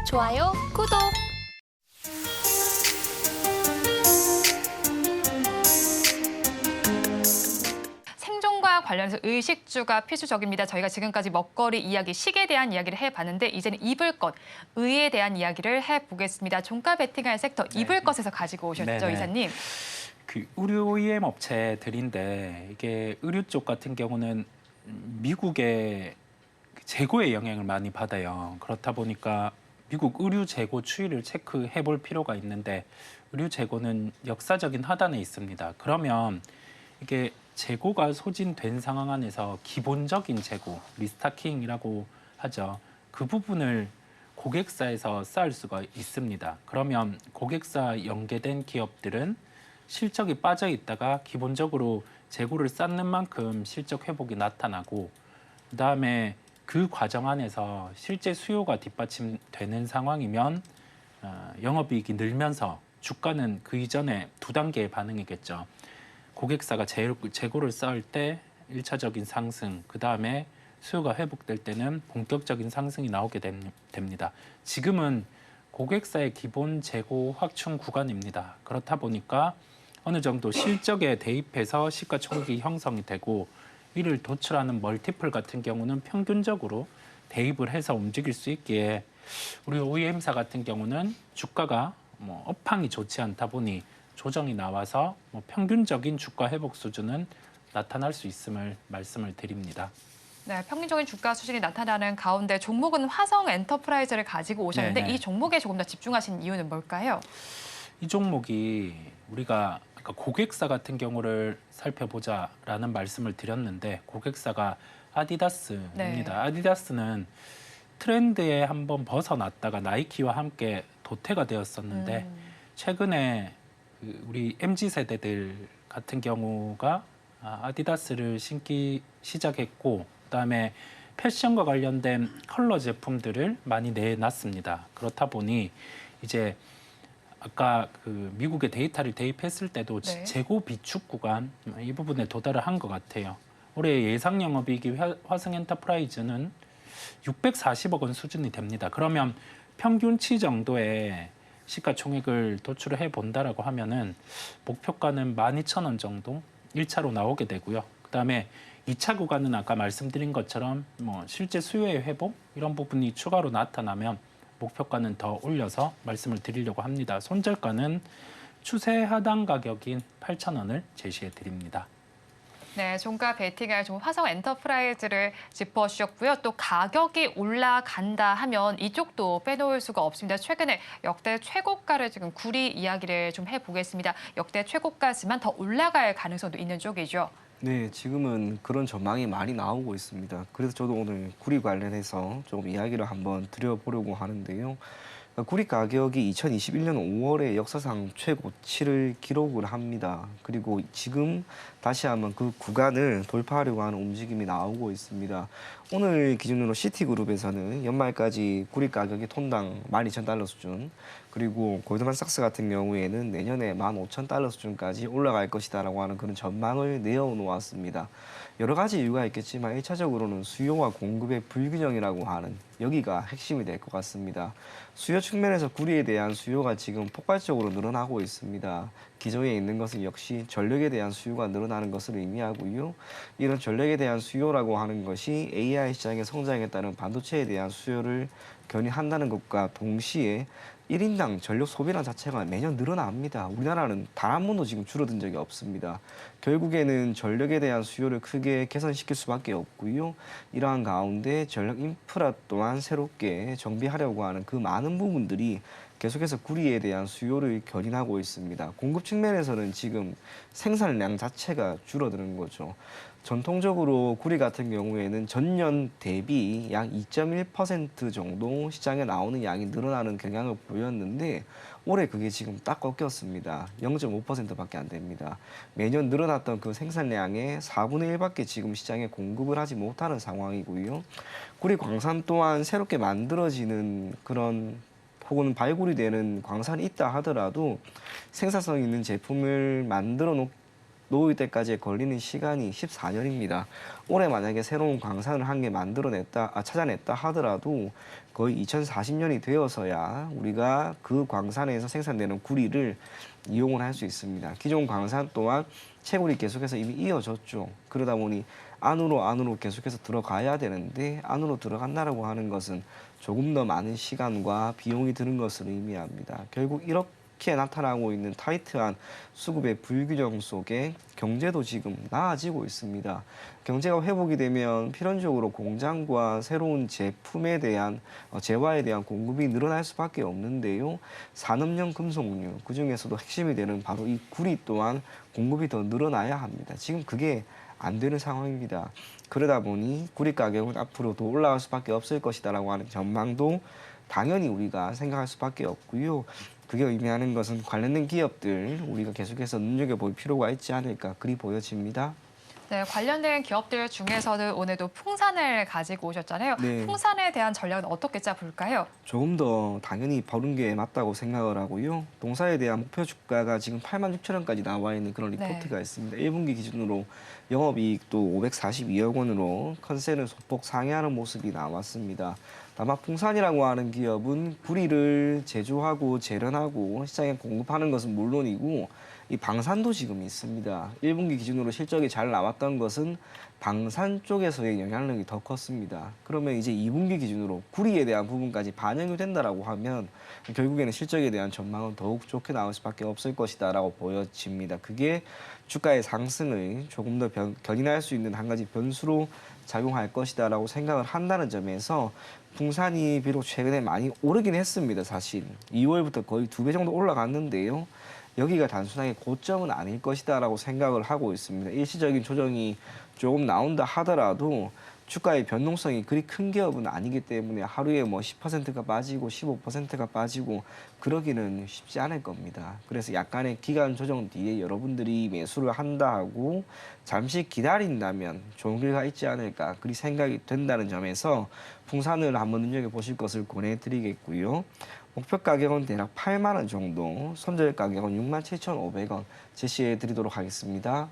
좋아요, 구독. 생존과 관련해서 의식주가 필수적입니다. 저희가 지금까지 먹거리 이야기, 식에 대한 이야기를 해봤는데 이제는 입을 것, 의에 대한 이야기를 해보겠습니다. 종가 베팅할 섹터 입을 것에서 가지고 오셨죠, 네네. 이사님? 그 의류 OEM 업체들인데 이게 의류 쪽 같은 경우는 미국의 재고의 영향을 많이 받아요. 그렇다 보니까 미국 의류 재고 추이를 체크해 볼 필요가 있는데 의류 재고는 역사적인 하단에 있습니다. 그러면 이게 재고가 소진된 상황 안에서 기본적인 재고, 리스타킹이라고 하죠. 그 부분을 고객사에서 쌓을 수가 있습니다. 그러면 고객사 연계된 기업들은 실적이 빠져 있다가 기본적으로 재고를 쌓는 만큼 실적 회복이 나타나고 그다음에 그 과정 안에서 실제 수요가 뒷받침되는 상황이면 영업이익이 늘면서 주가는 그 이전에 두 단계의 반응이겠죠. 고객사가 재고를 쌓을 때 1차적인 상승, 그다음에 수요가 회복될 때는 본격적인 상승이 나오게 됩니다. 지금은 고객사의 기본 재고 확충 구간입니다. 그렇다 보니까 어느 정도 실적에 대입해서 시가총액이 형성이 되고 이를 도출하는 멀티플 같은 경우는 평균적으로 대입을 해서 움직일 수 있기에 우리 OEM사 같은 경우는 주가가 업황이 좋지 않다 보니 조정이 나와서 평균적인 주가 회복 수준은 나타날 수 있음을 말씀을 드립니다. 네, 평균적인 주가 수준이 나타나는 가운데 종목은 화성 엔터프라이즈를 가지고 오셨는데 네네. 이 종목에 조금 더 집중하신 이유는 뭘까요? 이 종목이 우리가 고객사 같은 경우를 살펴보자라는 말씀을 드렸는데 고객사가 아디다스입니다. 네. 아디다스는 트렌드에 한번 벗어났다가 나이키와 함께 도태가 되었었는데 최근에 우리 MZ 세대들 같은 경우가 아디다스를 신기 시작했고 그다음에 패션과 관련된 컬러 제품들을 많이 내놨습니다. 그렇다 보니 이제 아까 그 미국의 데이터를 대입했을 때도 네. 재고 비축 구간 이 부분에 도달을 한 것 같아요. 올해 예상 영업이익이 화성 엔터프라이즈는 640억 원 수준이 됩니다. 그러면 평균치 정도의 시가총액을 도출을 해본다라고 하면은 목표가는 12,000원 정도 1차로 나오게 되고요. 그다음에 2차 구간은 아까 말씀드린 것처럼 실제 수요의 회복 이런 부분이 추가로 나타나면 목표가는 더 올려서 말씀을 드리려고 합니다. 손절가는 추세 하단 가격인 8,000원을 제시해 드립니다. 네, 종가 베팅할 종 화성 엔터프라이즈를 짚어주셨고요. 또 가격이 올라간다 하면 이쪽도 빼놓을 수가 없습니다. 최근에 역대 최고가를 지금 구리 이야기를 좀 해보겠습니다. 역대 최고가지만 더 올라갈 가능성도 있는 쪽이죠. 네, 지금은 그런 전망이 많이 나오고 있습니다. 그래서 저도 오늘 구리 관련해서 좀 이야기를 한번 드려보려고 하는데요. 구리 가격이 2021년 5월에 역사상 최고치를 기록을 합니다. 그리고 지금 다시 한번 그 구간을 돌파하려고 하는 움직임이 나오고 있습니다. 오늘 기준으로 시티그룹에서는 연말까지 구리 가격이 톤당 12,000달러 수준, 그리고 골드만삭스 같은 경우에는 내년에 15,000달러 수준까지 올라갈 것이다라고 하는 그런 전망을 내어놓았습니다. 여러 가지 이유가 있겠지만 1차적으로는 수요와 공급의 불균형이라고 하는 여기가 핵심이 될 것 같습니다. 수요 측면에서 구리에 대한 수요가 지금 폭발적으로 늘어나고 있습니다. 기존에 있는 것은 역시 전력에 대한 수요가 늘어나는 것을 의미하고요. 이런 전력에 대한 수요라고 하는 것이 AI 시장의 성장에 따른 반도체에 대한 수요를 견인한다는 것과 동시에 1인당 전력 소비량 자체가 매년 늘어납니다. 우리나라는 단 한 번도 지금 줄어든 적이 없습니다. 결국에는 전력에 대한 수요를 크게 개선시킬 수밖에 없고요. 이러한 가운데 전력 인프라 또한 새롭게 정비하려고 하는 그 많은 부분들이 계속해서 구리에 대한 수요를 견인하고 있습니다. 공급 측면에서는 지금 생산량 자체가 줄어드는 거죠. 전통적으로 구리 같은 경우에는 전년 대비 약 2.1% 정도 시장에 나오는 양이 늘어나는 경향을 보였는데 올해 그게 지금 딱 꺾였습니다. 0.5%밖에 안 됩니다. 매년 늘어났던 그 생산량의 4분의 1밖에 지금 시장에 공급을 하지 못하는 상황이고요. 구리 광산 또한 새롭게 만들어지는 그런 혹은 발굴이 되는 광산이 있다 하더라도 생산성 있는 제품을 만들어 노후 때까지 걸리는 시간이 14년입니다. 올해 만약에 새로운 광산을 한 개 찾아냈다 하더라도 거의 2040년이 되어서야 우리가 그 광산에서 생산되는 구리를 이용을 할 수 있습니다. 기존 광산 또한 채굴이 계속해서 이미 이어졌죠. 그러다 보니 안으로 계속해서 들어가야 되는데 안으로 들어간다라고 하는 것은 조금 더 많은 시간과 비용이 드는 것을 의미합니다. 결국 이렇게 나타나고 있는 타이트한 수급의 불균형 속에 경제도 지금 나아지고 있습니다. 경제가 회복이 되면 필연적으로 공장과 새로운 제품에 대한 재화에 대한 공급이 늘어날 수밖에 없는데요. 산업용 금속류 그중에서도 핵심이 되는 바로 이 구리 또한 공급이 더 늘어나야 합니다. 지금 그게 안 되는 상황입니다. 그러다 보니 구리 가격은 앞으로 더 올라갈 수밖에 없을 것이다라고 하는 전망도 당연히 우리가 생각할 수밖에 없고요. 그게 의미하는 것은 관련된 기업들 우리가 계속해서 눈여겨볼 필요가 있지 않을까 그리 보여집니다. 네, 관련된 기업들 중에서는 오늘도 풍산을 가지고 오셨잖아요. 네. 풍산에 대한 전략은 어떻게 짜볼까요? 조금 더 당연히 버는 게 맞다고 생각을 하고요. 동사에 대한 목표 주가가 지금 86,000원까지 나와 있는 그런 리포트가 있습니다. 1분기 기준으로 영업이익도 542억 원으로 컨센을 소폭 상회하는 모습이 나왔습니다. 다만 풍산이라고 하는 기업은 구리를 제조하고 재련하고 시장에 공급하는 것은 물론이고 이 방산도 지금 있습니다. 1분기 기준으로 실적이 잘 나왔던 것은 방산 쪽에서의 영향력이 더 컸습니다. 그러면 이제 2분기 기준으로 구리에 대한 부분까지 반영이 된다라고 하면 결국에는 실적에 대한 전망은 더욱 좋게 나올 수밖에 없을 것이다라고 보여집니다. 그게 주가의 상승을 조금 더 견인할 수 있는 한 가지 변수로 작용할 것이다라고 생각을 한다는 점에서 풍산이 비록 최근에 많이 오르긴 했습니다. 사실 2월부터 거의 2배 정도 올라갔는데요. 여기가 단순하게 고점은 아닐 것이다라고 생각을 하고 있습니다. 일시적인 조정이 조금 나온다 하더라도 주가의 변동성이 그리 큰 기업은 아니기 때문에 하루에 뭐 10%가 빠지고 15%가 빠지고 그러기는 쉽지 않을 겁니다. 그래서 약간의 기간 조정 뒤에 여러분들이 매수를 한다 하고 잠시 기다린다면 좋은 결과 있지 않을까 그리 생각이 된다는 점에서 풍산을 한번 눈여겨보실 것을 권해드리겠고요. 목표 가격은 대략 8만 원 정도, 손절 가격은 67,500원 제시해 드리도록 하겠습니다.